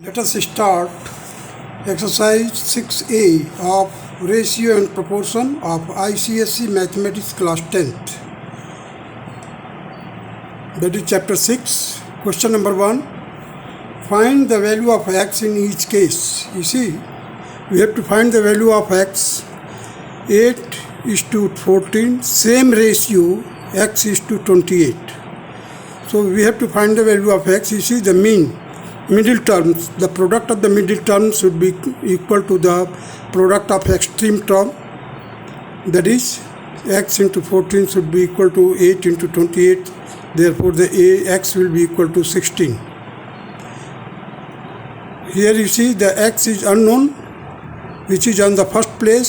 Let us start exercise 6A of ratio and proportion of ICSE Mathematics class 10th. That is chapter 6. Question number 1. Find the value of x in each case. You see, we have to find the value of x. 8:14, same ratio, x is to 28. So we have to find the value of x. You see, the middle terms, the product of the middle terms should be equal to the product of extreme term. That is, x into 14 should be equal to 8 into 28. Therefore, the x will be equal to 16. Here you see the x is unknown, which is on the first place.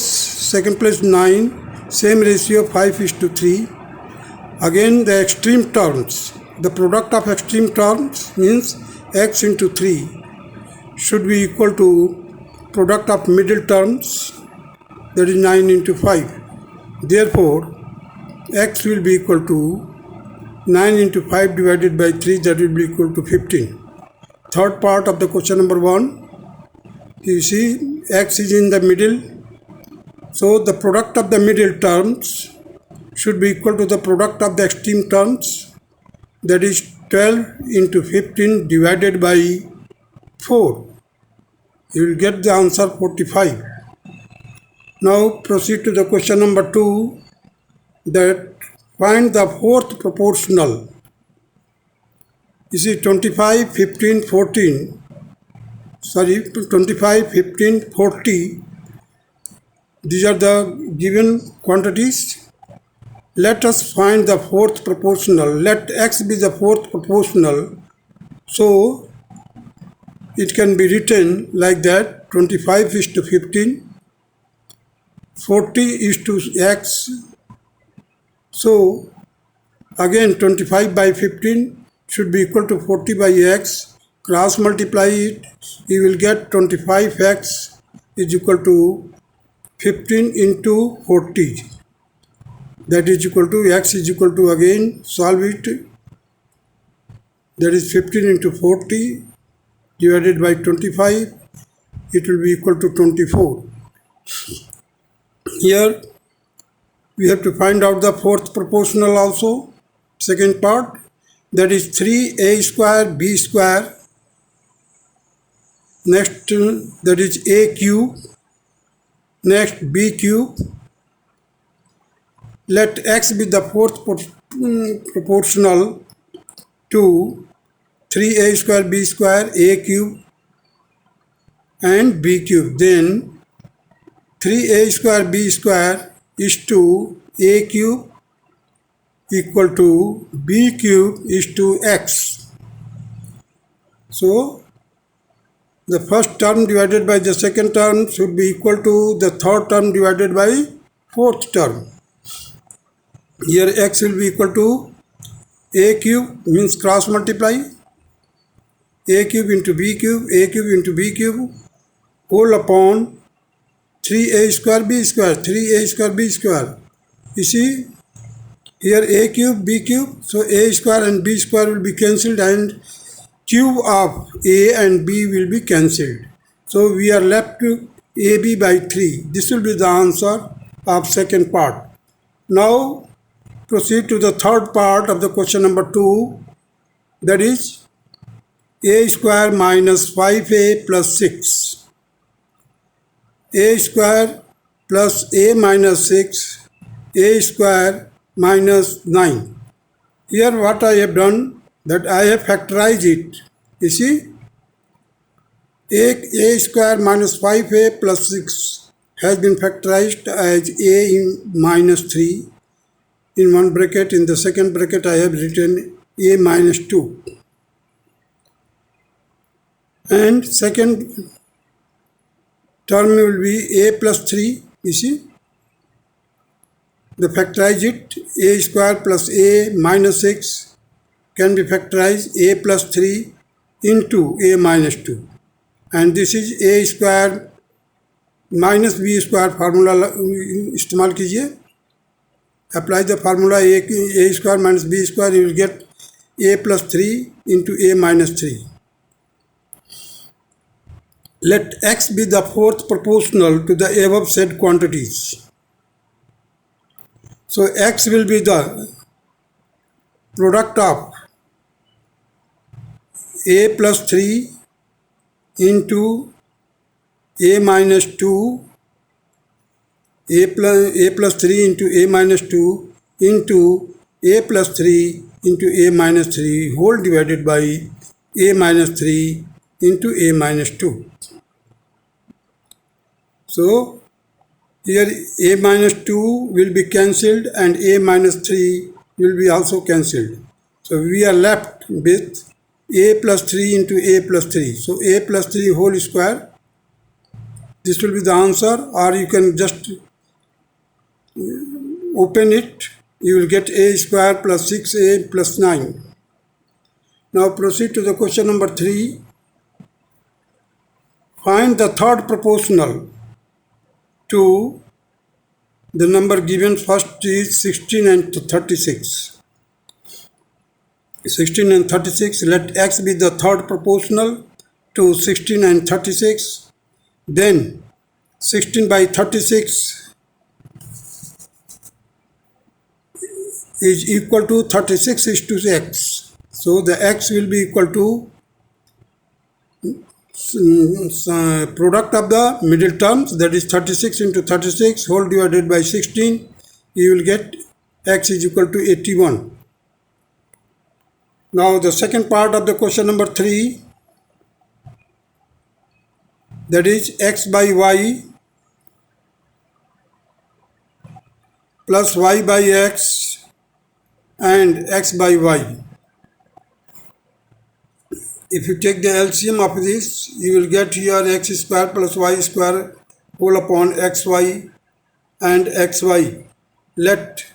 Second place 9. Same ratio 5:3. Again the extreme terms. The product of extreme terms means x into 3 should be equal to product of middle terms, that is 9 into 5. Therefore, x will be equal to 9 into 5 divided by 3, that will be equal to 15. Third part of the question number 1. You see, x is in the middle. So the product of the middle terms should be equal to the product of the extreme terms, that is 12 into 15 divided by 4. You will get the answer 45. Now proceed to the question number 2, that find the fourth proportional. You see 25, 15, 40. These are the given quantities. Let us find the fourth proportional. Let x be the fourth proportional. So it can be written like that: 25 is to 15, 40 is to x. So again 25 by 15 should be equal to 40 by x. Cross multiply it, you will get 25x is equal to 15 into 40. That is equal to, x is equal to, again solve it, that is 15 into 40 divided by 25, it will be equal to 24. Here we have to find out the fourth proportional also, second part, that is 3a square b square. Next, that is a cube. Next, b cube. Let x be the fourth proportional to 3a square b square, a cube and b cube. Then 3a square b square is to a cube equal to b cube is to x. So the first term divided by the second term should be equal to the third term divided by fourth term. Here x will be equal to a cube, means cross multiply, a cube into b cube, a cube into b cube, whole upon 3a square b square, 3a square b square. You see, here a cube, b cube, so a square and b square will be cancelled and cube of a and b will be cancelled. So we are left to ab by 3. This will be the answer of second part. Now proceed to the third part of the question number 2, that is a square minus 5a plus 6. A square plus a minus 6, a square minus 9. Here what I have done, that I have factorized it. You see, a square minus 5a plus 6 has been factorized as a in minus 3. In one bracket, in the second bracket I have written a minus 2. And second term will be a plus 3, you see. The factorize it, a square plus a minus 6 can be factorized a plus 3 into a minus 2. And this is a square minus b square formula इस्तेमाल कीजिए. Apply the formula a square minus b square, you will get a plus 3 into a minus 3. Let x be the fourth proportional to the above said quantities. So x will be the product of a plus 3 into a minus 2, a plus 3 into a minus 2 into a plus 3 into a minus 3 whole divided by a minus 3 into a minus 2. So here a minus 2 will be cancelled and a minus 3 will be also cancelled. So we are left with a plus 3 into a plus 3. So a plus 3 whole square. This will be the answer, or you can just open it. You will get a square plus 6a plus 9. Now proceed to the question number 3. Find the third proportional to the number given. First is 16 and 36. 16 and 36, let x be the third proportional to 16 and 36. Then 16 by 36 is equal to 36 is to x. So the x will be equal to product of the middle terms, that is 36 into 36 whole divided by 16. You will get x is equal to 81. Now the second part of the question number 3, that is x by y plus y by x and x by y. If you take the LCM of this, you will get here x square plus y square whole upon xy and xy. Let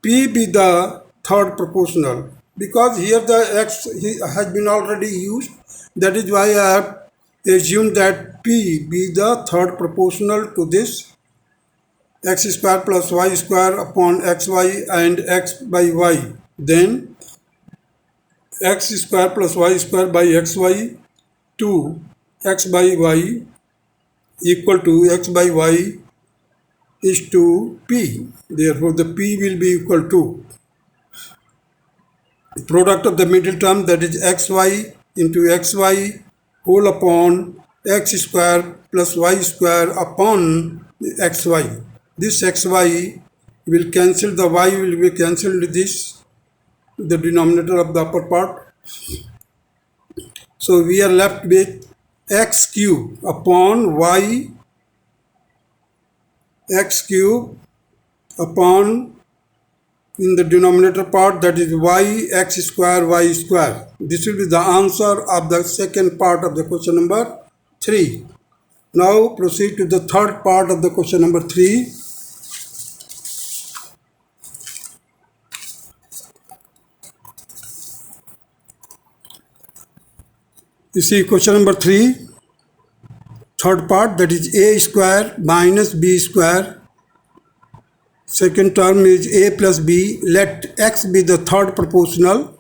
p be the third proportional. Because here the x has been already used, that is why I have assumed that p be the third proportional to this x square plus y square upon xy and x by y. Then x square plus y square by xy to x by y equal to x by y is to p. Therefore the p will be equal to product of the middle term, that is xy into xy whole upon x square plus y square upon xy. This xy will cancel, the y will be cancelled this, the denominator of the upper part. So we are left with x cube upon y, x cube upon in the denominator part, that is y x square y square. This will be the answer of the second part of the question number 3. Now proceed to the third part of the question number 3. You see question number 3, third part, that is a square minus b square. Second term is a plus b. Let x be the third proportional.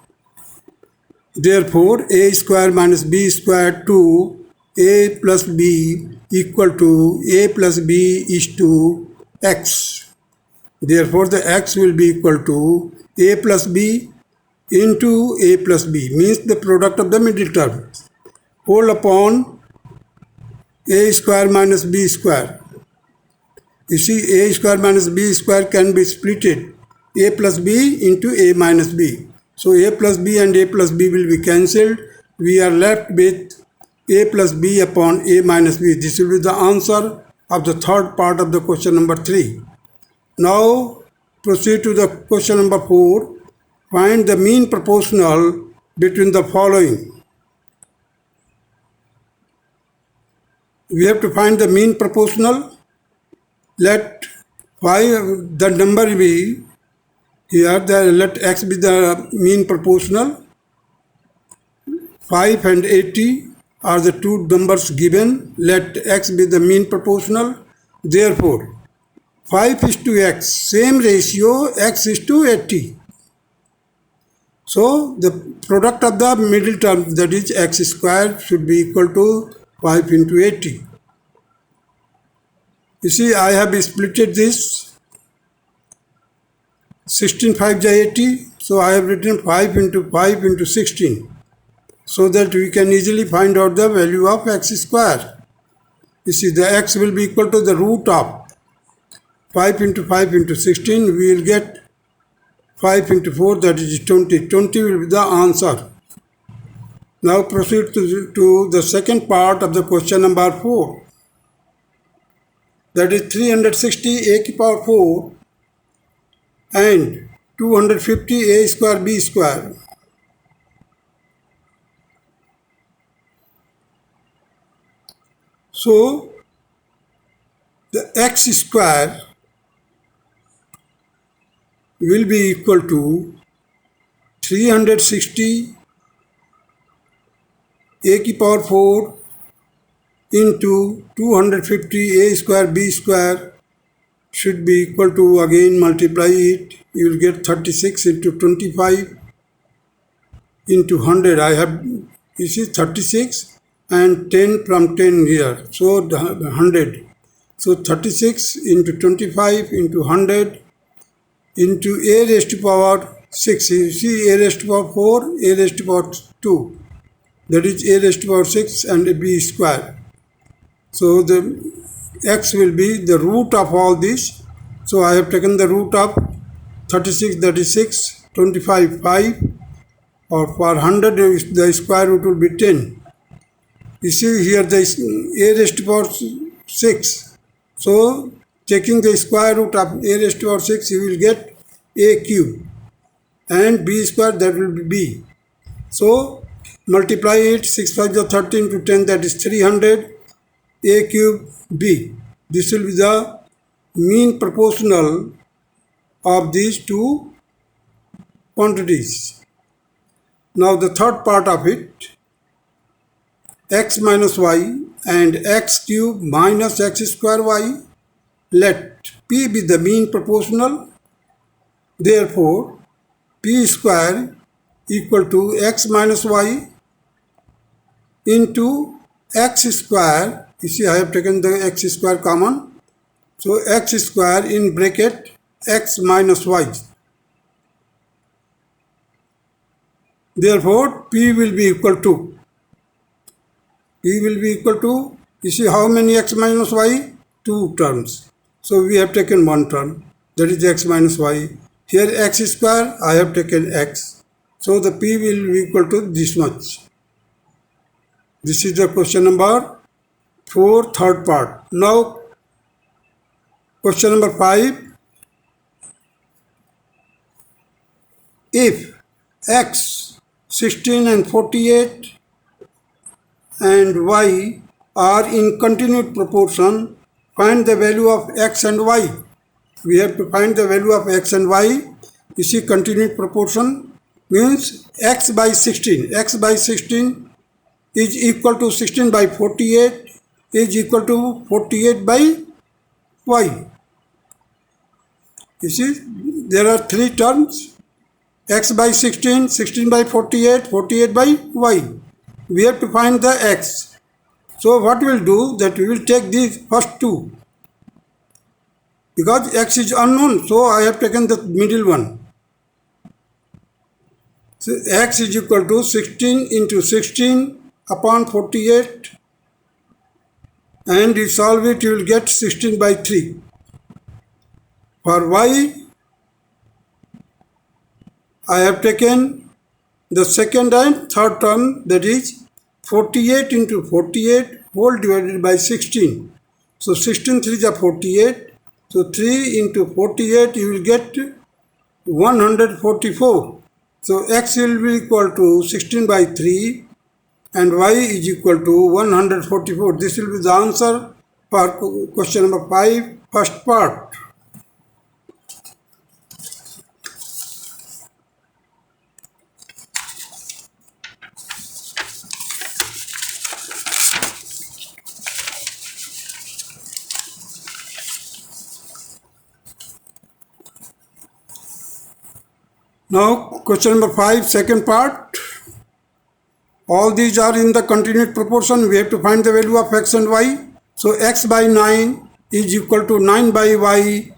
Therefore a square minus b square to a plus b equal to a plus b is to x. Therefore the x will be equal to a plus b into a plus b, means the product of the middle term, whole upon a square minus b square. You see, a square minus b square can be splitted a plus b into a minus b. So a plus b and a plus b will be cancelled. We are left with a plus b upon a minus b. This will be the answer of the third part of the question number 3. Now proceed to the question number 4. Find the mean proportional between the following. We have to find the mean proportional. Let the number be here, let x be the mean proportional. 5 and 80 are the two numbers given. Let x be the mean proportional. Therefore 5 is to x, same ratio, x is to 80. So the product of the middle term, that is x square, should be equal to 5 into 80. You see, I have splitted this 16 5 is 80, so I have written 5 into 16, so that we can easily find out the value of x square. You see, the x will be equal to the root of 5 into 16, we will get 5 into 4, that is 20. 20 will be the answer. Now proceed to the second part of the question number 4. That is 360 a to the power 4 and 250 a square b square. So the x square will be equal to 360 a to the power 4 into 250 a square b square should be equal to, again multiply it, you will get 36 into 25 into 100. I have, you see, 36 and 10 from 10 here, so 100. So 36 into 25 into 100 into a raised to power 6. You see, a raised to power 4, a raised to power 2. That is a raised to power 6 and a b square. So the x will be the root of all this. So I have taken the root of 36, that is 6, 25, 5, or for 100 the square root will be 10. You see here the a raised to power 6. So taking the square root of a raised to power 6, you will get a cube, and b square, that will be b. So multiply it, 6 5 is 13 to 10, that is 300 a cube b. This will be the mean proportional of these two quantities. Now the third part of it, x minus y and x cube minus x square y, let p be the mean proportional. Therefore, p square equal to x minus y into x square. You see, I have taken the x square common. So x square in bracket x minus y. Therefore, p will be equal to, you see how many x minus y? 2 terms. So we have taken one term, that is x minus y. Here x square, I have taken x. So the p will be equal to this much. This is the question number 4, third part. Now question number 5. If x 16 and 48 and y are in continued proportion, find the value of x and y. We have to find the value of x and y. You see, continued proportion means x by 16. X by 16 is equal to 16 by 48 is equal to 48 by y. You see, there are three terms: x by 16, 16 by 48, 48 by y. We have to find the x. So what we will do, that we will take these first two, because x is unknown, so I have taken the middle one. So x is equal to 16 into 16 upon 48, and you solve it, you will get 16 by 3. For y, I have taken the second and third term, that is 48 into 48 whole divided by 16. So 16 3 is 48. So 3 into 48, you will get 144. So x will be equal to 16 by 3 and y is equal to 144. This will be the answer for question number 5, first part. Now question number 5, second part. all these are in the continued proportion. We have to find the value of x and y. So x by 9 is equal to 9 by y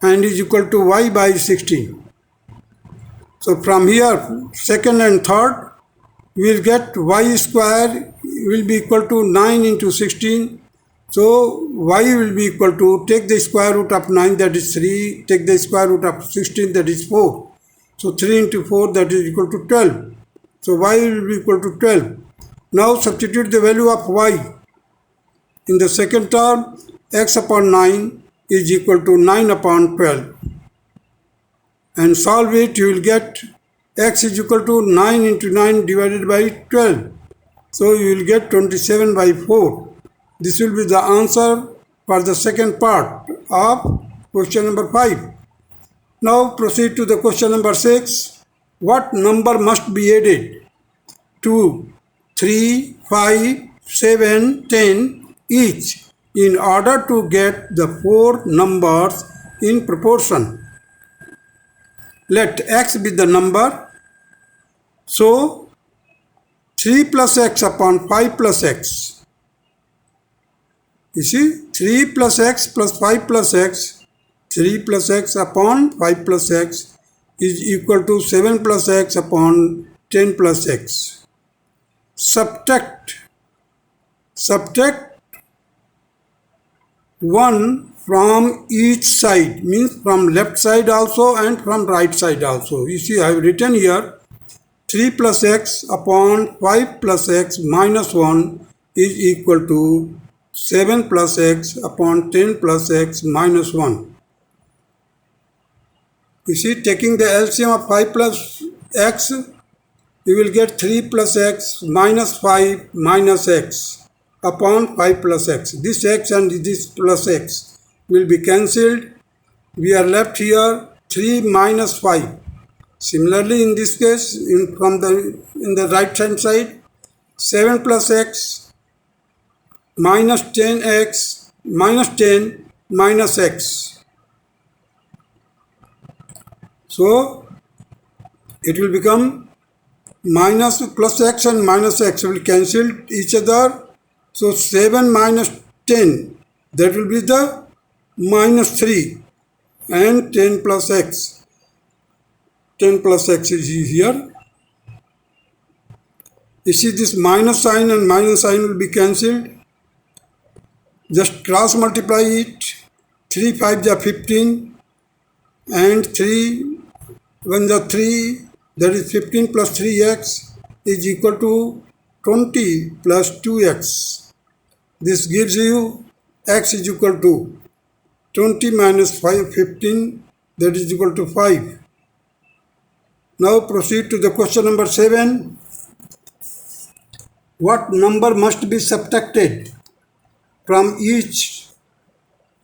and is equal to y by 16. So from here, second and third, we will get y square will be equal to 9 into 16. So y will be equal to, take the square root of 9, that is 3, take the square root of 16, that is 4. So 3 into 4, that is equal to 12. So y will be equal to 12. Now substitute the value of y. In the second term, x upon 9 is equal to 9 upon 12. And solve it, you will get x is equal to 9 into 9 divided by 12. So you will get 27 by 4. This will be the answer for the second part of question number 5. Now proceed to the question number 6. What number must be added to 3, 5, 7, 10 each in order to get the 4 numbers in proportion? Let x be the number. So 3 plus x upon 5 plus x. You see, 3 plus x plus 5 plus x, 3 plus x upon 5 plus x is equal to 7 plus x upon 10 plus x. Subtract 1 from each side, means from left side also and from right side also. You see, I have written here 3 plus x upon 5 plus x minus 1 is equal to 7 plus x upon 10 plus x minus 1. You see, taking the LCM of 5 plus x, you will get 3 plus x minus 5 minus x upon 5 plus x. This x and this plus x will be cancelled. We are left here 3 minus 5. Similarly, in this case, in the right hand side, 7 plus x minus 10x minus 10 minus x. So it will become minus plus x and minus x will cancel each other. So 7 minus 10, that will be the minus 3, and 10 plus x. 10 plus x is here. You see, this minus sign and minus sign will be cancelled. Just cross multiply it. 3 5 are 15 and 3 1 are 3, that is 15 plus 3x is equal to 20 plus 2x. This gives you x is equal to 20 minus 15, that is equal to 5. Now proceed to the question number 7. What number must be subtracted from each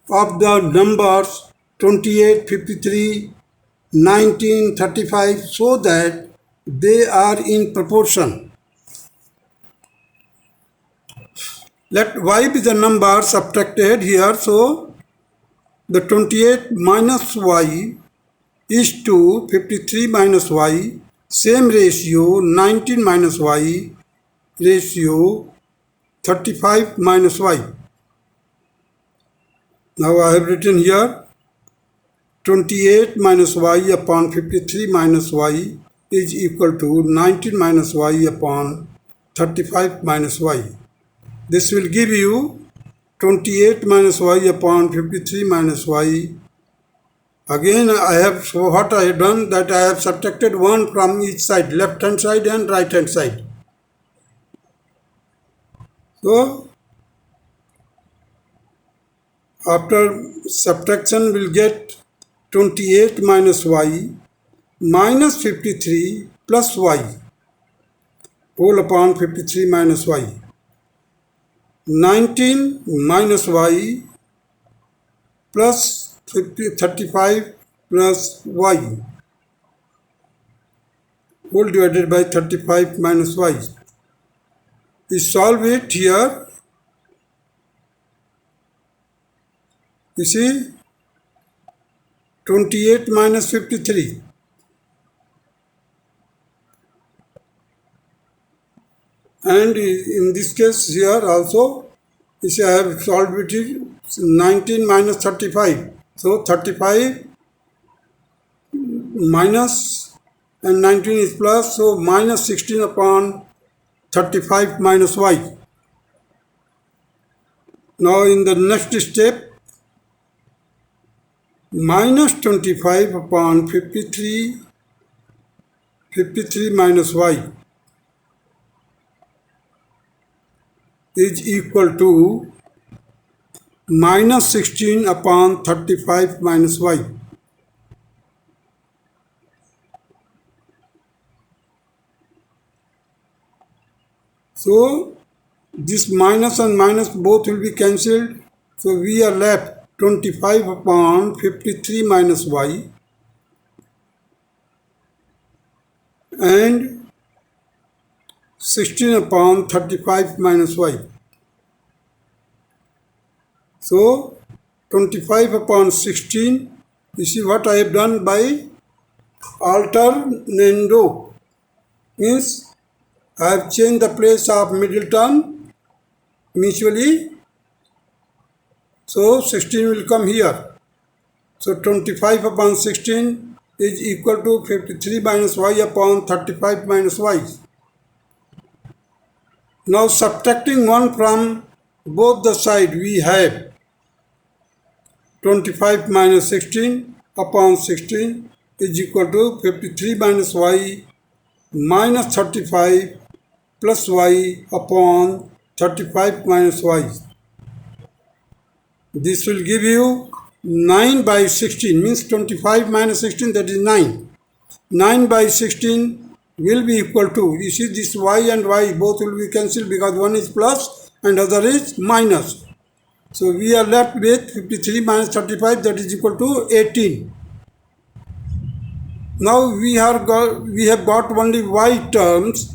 of the numbers 28, 53, 19, 35 so that they are in proportion? Let y be the number subtracted here. So the 28 minus y is to 53 minus y, same ratio 19 minus y, ratio 35 minus y. Now I have written here 28 minus y upon 53 minus y is equal to 19 minus y upon 35 minus y. This will give you 28 minus y upon 53 minus y. Again, what I have done, that I have subtracted 1 from each side, left hand side and right hand side. So after subtraction, we'll get 28 minus y minus 53 plus y whole upon 53 minus y. 19 minus y plus 35 plus y whole divided by 35 minus y. We solve it here. You see, 28 minus 53. And in this case here also, you see I have solved it 19 minus 35. So 35 minus and 19 is plus, so minus 16 upon 35 minus y. Now in the next step, minus 25 upon 53 minus y is equal to minus 16 upon 35 minus y. So this minus and minus both will be cancelled. So we are left 25 upon 53 minus y and 16 upon 35 minus y. So 25 upon 16, you see what I have done by alternando, means I have changed the place of middle term mutually, so 16 will come here. So 25 upon 16 is equal to 53 minus y upon 35 minus y. Now subtracting 1 from both the side, we have 25 minus 16 upon 16 is equal to 53 minus y minus 35 plus y upon 35 minus y. This will give you 9 by 16, means 25 minus 16, that is 9. 9 by 16 will be equal to, you see this y and y both will be cancelled because one is plus and other is minus. So we are left with 53 minus 35, that is equal to 18. Now we have got only y terms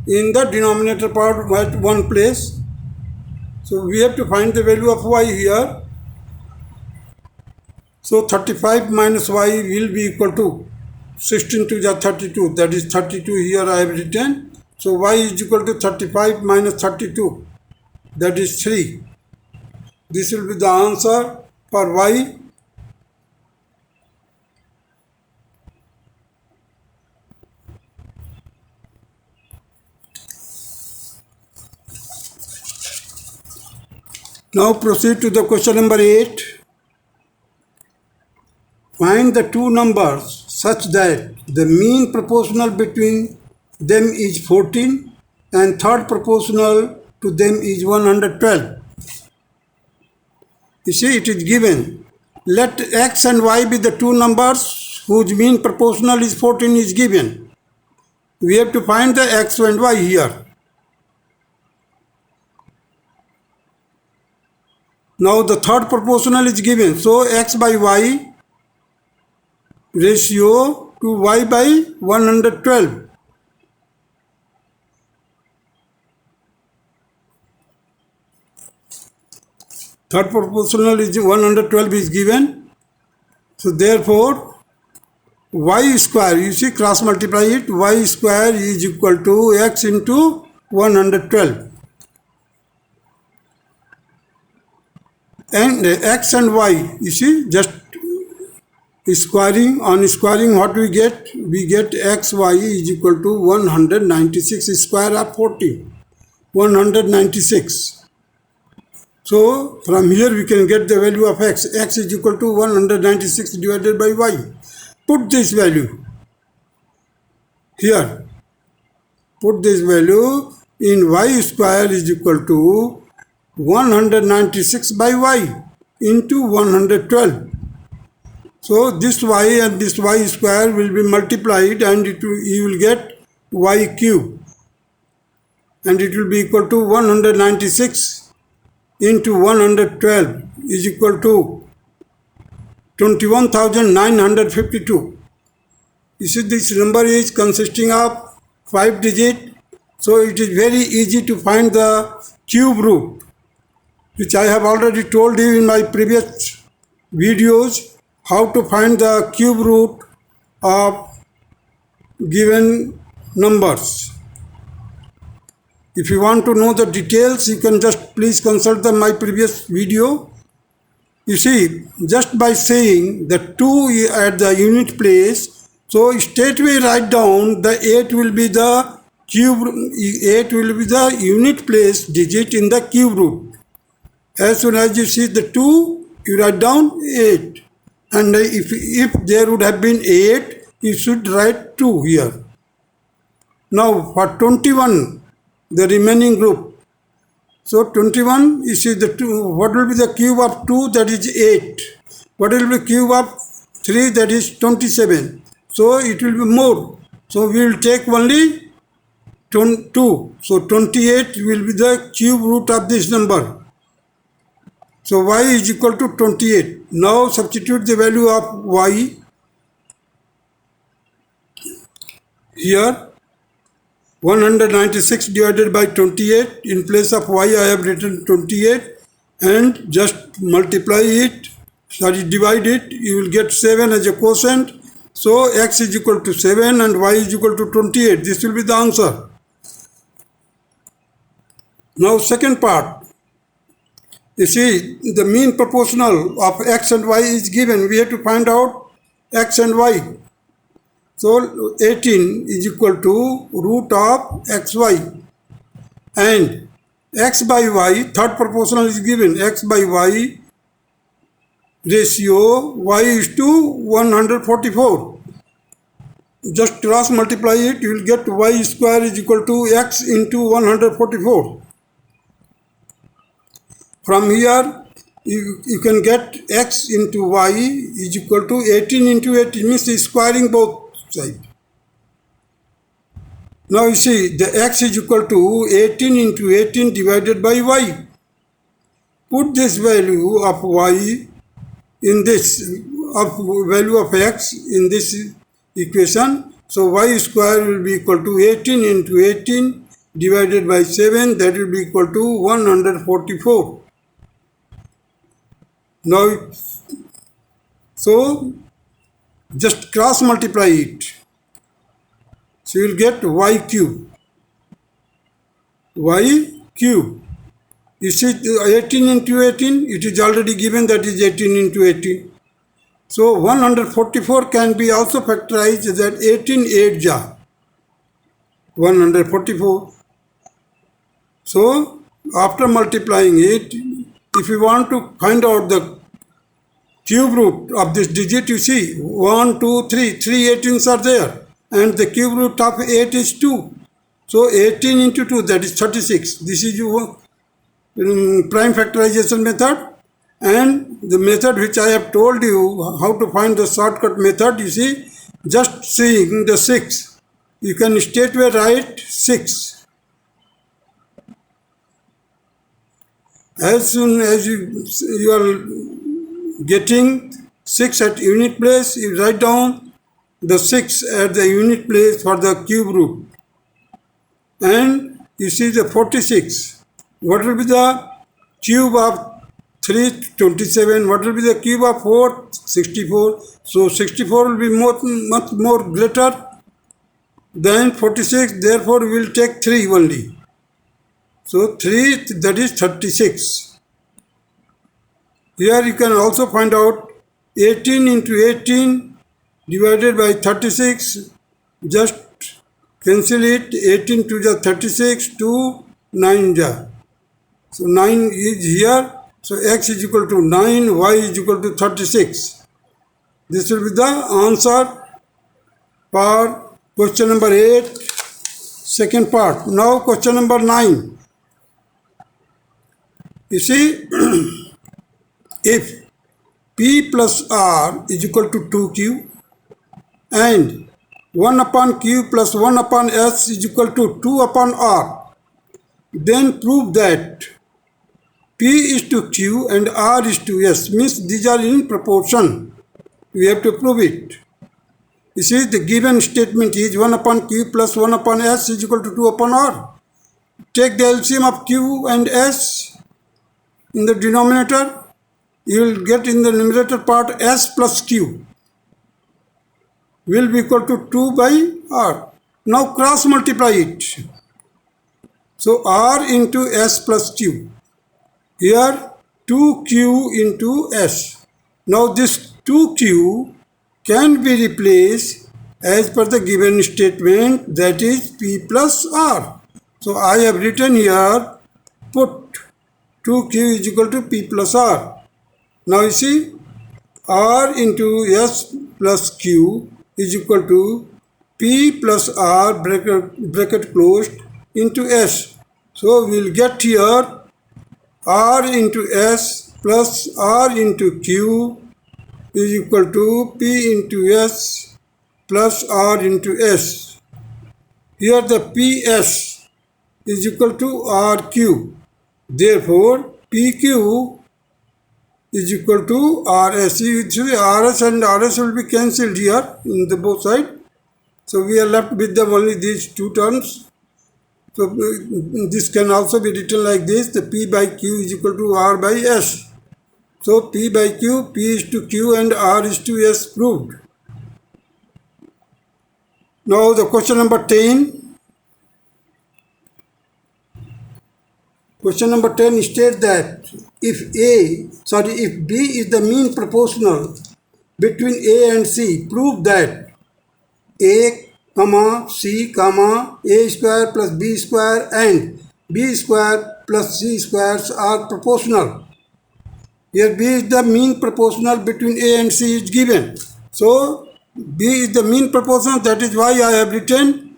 in the denominator part at one place. So we have to find the value of y here. So 35 minus y will be equal to 16 to the 32, that is 32 here I have written. So y is equal to 35 minus 32, that is 3. This will be the answer for y. Now proceed to the question number 8. Find the two numbers such that the mean proportional between them is 14 and third proportional to them is 112. You see, it is given. Let x and y be the two numbers whose mean proportional is 14 is given. We have to find the x and y here. Now the third proportional is given. So x by y ratio to y by 112. Third proportional is 112 is given. So therefore y square, you see cross multiply it, y square is equal to x into 112. And x and y, you see, just squaring, on squaring what we get xy is equal to 196 square of 14, 196. So from here we can get the value of x is equal to 196 divided by y. Put this value here, put this value in y square is equal to 196 by y into 112. So this y and this y square will be multiplied and you will get y cube, and it will be equal to 196 into 112 is equal to 21,952. You see this number is consisting of 5 digits, so it is very easy to find the cube root, which I have already told you in my previous videos how to find the cube root of given numbers. If you want to know the details, you can just please consult my previous video. You see, just by saying the 2 at the unit place, so straightway write down the 8 will be the cube, 8 will be the unit place digit in the cube root. As soon as you see the 2, you write down 8. And if there would have been 8, you should write 2 here. Now for 21, the remaining group. So 21, you see the 2, what will be the cube of 2? That is 8. What will be cube of 3? That is 27. So it will be more. So we will take only 2. So 28 will be the cube root of this number. So y is equal to 28. Now substitute the value of y here. 196 divided by 28. In place of y I have written 28 and just multiply it, divide it, you will get 7 as a quotient. So x is equal to 7 and y is equal to 28. This will be the answer. Now second part. You see, the mean proportional of x and y is given. We have to find out x and y. So 18 is equal to root of xy, and x by y, third proportional is given, x by y ratio y is to 144. Just cross multiply it, you will get y square is equal to x into 144. From here, you can get x into y is equal to 18 into 18, means squaring both sides. Now you see, the x is equal to 18 into 18 divided by y. Put this value of y in this, of value of x in this equation. So y square will be equal to 18 into 18 divided by 7, that will be equal to 144. Now, so just cross multiply it. So you will get y cube. Y cube. You see 18 into 18, it is already given, that is 18 into 18. So 144 can be also factorized that 18 8 ja 144. So after multiplying it, if you want to find out the cube root of this digit, you see 1, 2, 3, 3 18s are there, and the cube root of 8 is 2. So 18 into 2, that is 36. This is your prime factorization method. And the method which I have told you how to find the shortcut method, you see, just seeing the 6, you can straightway write 6. As soon as you are getting 6 at unit place, you write down the 6 at the unit place for the cube root. And you see the 46. What will be the cube of 3? 27. What will be the cube of 4? 64. So 64 will be much more greater than 46. Therefore, we will take 3 only. So 3, that is 36. Here you can also find out 18 into 18 divided by 36. Just cancel it. 18 to the 36, 2, 9 ja. So 9 is here. So x is equal to 9, y is equal to 36. This will be the answer for question number 8, second part. Now question number 9. You see, if P plus R is equal to 2Q and 1 upon Q plus 1 upon S is equal to 2 upon R, then prove that P is to Q and R is to S, means these are in proportion. We have to prove it. You see, the given statement is 1 upon Q plus 1 upon S is equal to 2 upon R. Take the LCM of Q and S in the denominator. You will get in the numerator part S plus Q will be equal to 2 by R. Now cross multiply it. So R into S plus Q. Here 2Q into S. Now this 2Q can be replaced as per the given statement, that is P plus R. So I have written here, put 2Q is equal to P plus R. Now you see, R into S plus Q is equal to P plus R bracket closed into S. So we will get here R into S plus R into Q is equal to P into S plus R into S. Here the PS is equal to RQ. Therefore, PQ is equal to RS. RS and RS will be cancelled here in the both sides. So we are left with the only these two terms. So this can also be written like this: the P by Q is equal to R by S. So P by Q, P is to Q and R is to S proved. Now the question number 10. Question number 10 states that if B is the mean proportional between A and C, prove that A, C, A square plus B square and B square plus C squares are proportional. Here B is the mean proportional between A and C is given. So B is the mean proportional, that is why I have written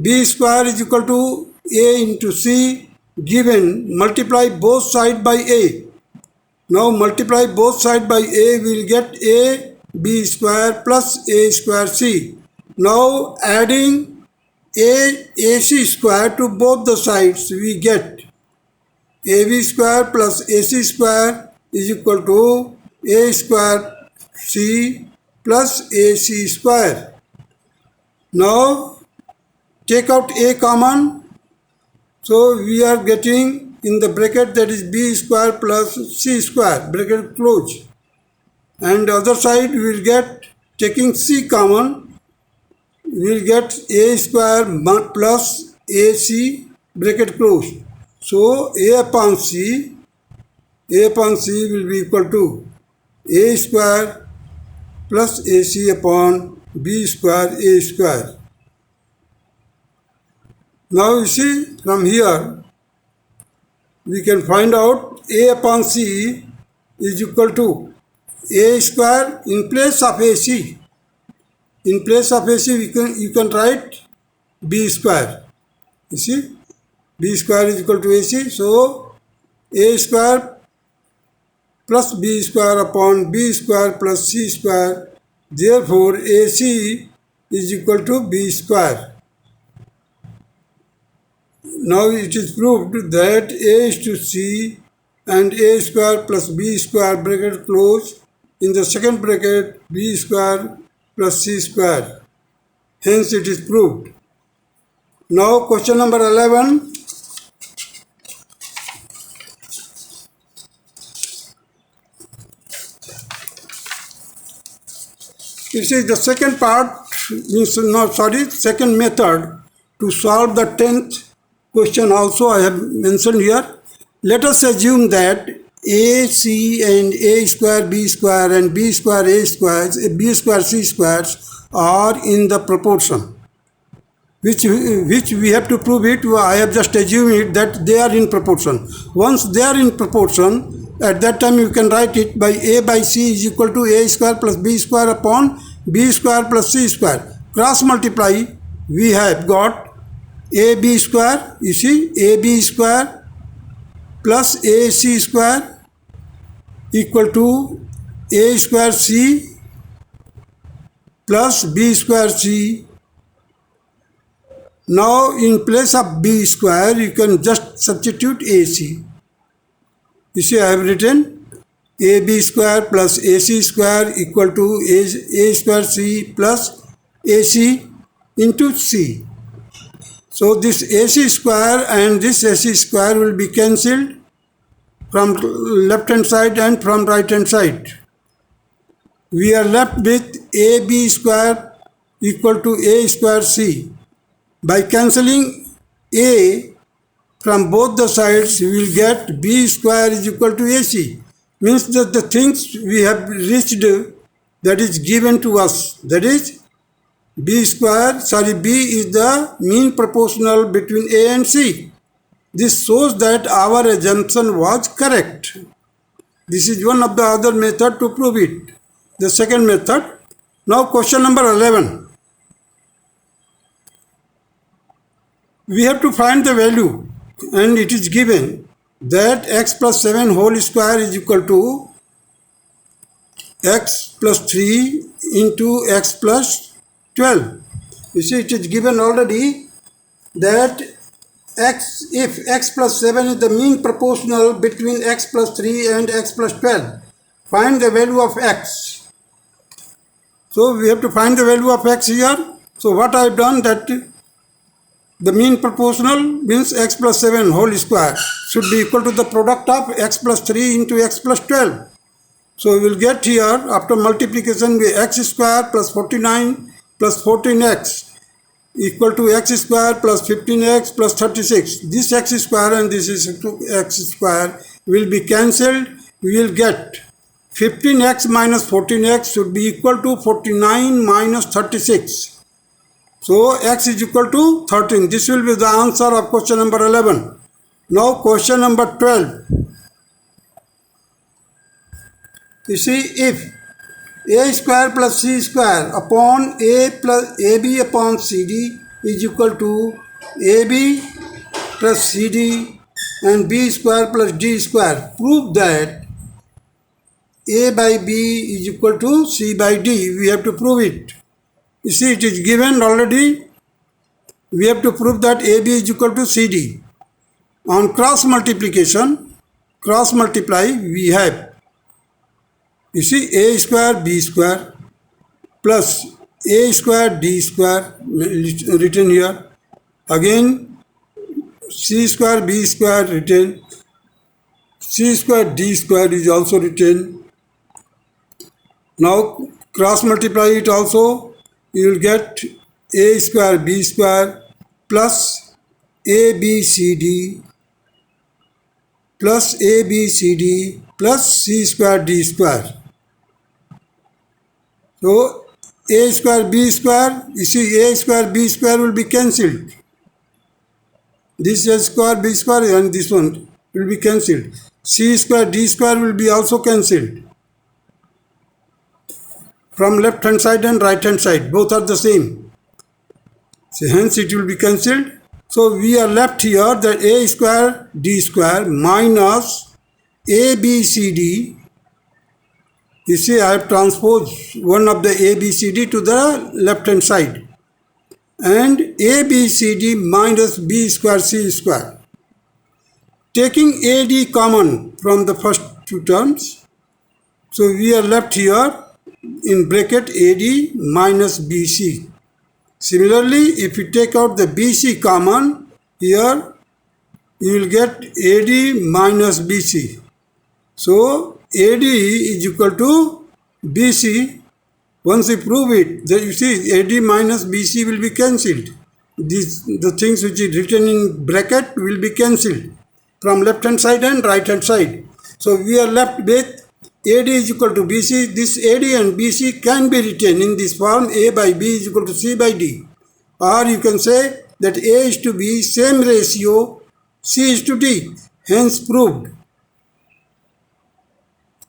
B square is equal to A into C given, multiply both sides by A. Now multiply both sides by A, we will get A B square plus A square C. Now adding AC square to both the sides, we get AB square plus AC square is equal to A square C plus AC square. Now take out A common. So we are getting in the bracket, that is B square plus C square, bracket close. And the other side we will get, taking C common, we will get A square plus AC, bracket close. So A upon C will be equal to A square plus AC upon B square A square. Now you see, from here we can find out A upon C is equal to A square in place of AC. In place of AC you can write B square. You see, B square is equal to AC. So A square plus B square upon B square plus C square. Therefore AC is equal to B square. Now it is proved that A is to C and A square plus B square bracket close, in the second bracket B square plus C square. Hence it is proved. Now question number 11. It is the second part, second method to solve the 10th question also I have mentioned here. Let us assume that A, C and A square B square and B square A squares, B square C squares are in the proportion. Which we have to prove it. I have just assumed it that they are in proportion. Once they are in proportion, at that time you can write it by A by C is equal to A square plus B square upon B square plus C square. Cross multiply, we have got AB square, you see, AB square plus AC square equal to A square C plus B square C. Now in place of B square you can just substitute AC. You see, I have written AB square plus AC square equal to A square C plus AC into C. So this AC square and this AC square will be cancelled from left hand side and from right hand side. We are left with AB square equal to A square C. By cancelling A from both the sides, we will get B square is equal to AC. Means that the things we have reached that is given to us, that is B is the mean proportional between A and C. This shows that our assumption was correct. This is one of the other method to prove it. The second method. Now question number 11. We have to find the value, and it is given that x plus 7 whole square is equal to x plus 3 into x plus 12. You see, it is given already that if x plus 7 is the mean proportional between x plus 3 and x plus 12, find the value of x. So we have to find the value of x here. So what I have done, that the mean proportional means x plus 7 whole square should be equal to the product of x plus 3 into x plus 12. So we will get here, after multiplication, with x square plus 49 plus 14x equal to x square plus 15x plus 36. This x square and this is x square will be cancelled. We will get 15x minus 14x should be equal to 49 minus 36. So x is equal to 13. This will be the answer of question number 11. Now question number 12. You see, if a square plus c square upon a plus ab upon cd is equal to ab plus cd and b square plus d square, prove that a by b is equal to c by d. We have to prove it. You see, it is given already. We have to prove that AB is equal to CD. On cross multiply, we have, you see, A square B square plus A square D square written here. Again, C square B square written. C square D square is also written. Now cross multiply it also. You will get a square b square plus abcd plus abcd plus c square d square. So a square b square, you see, a square b square will be cancelled. This a square b square and this one will be cancelled. C square d square will be also cancelled. From left hand side and right hand side, both are the same. So hence it will be cancelled. So we are left here that a square d square minus abcd. You see, I have transposed one of the abcd to the left hand side. And abcd minus b square c square. Taking ad common from the first two terms. So we are left here in bracket AD minus BC. Similarly, if you take out the BC common, here you will get AD minus BC. So AD is equal to BC. Once you prove it, then you see AD minus BC will be cancelled. The things which is written in bracket will be cancelled from left hand side and right hand side. So we are left with AD is equal to BC. This AD and BC can be written in this form: A by B is equal to C by D. Or you can say that A is to B, same ratio, C is to D. Hence proved.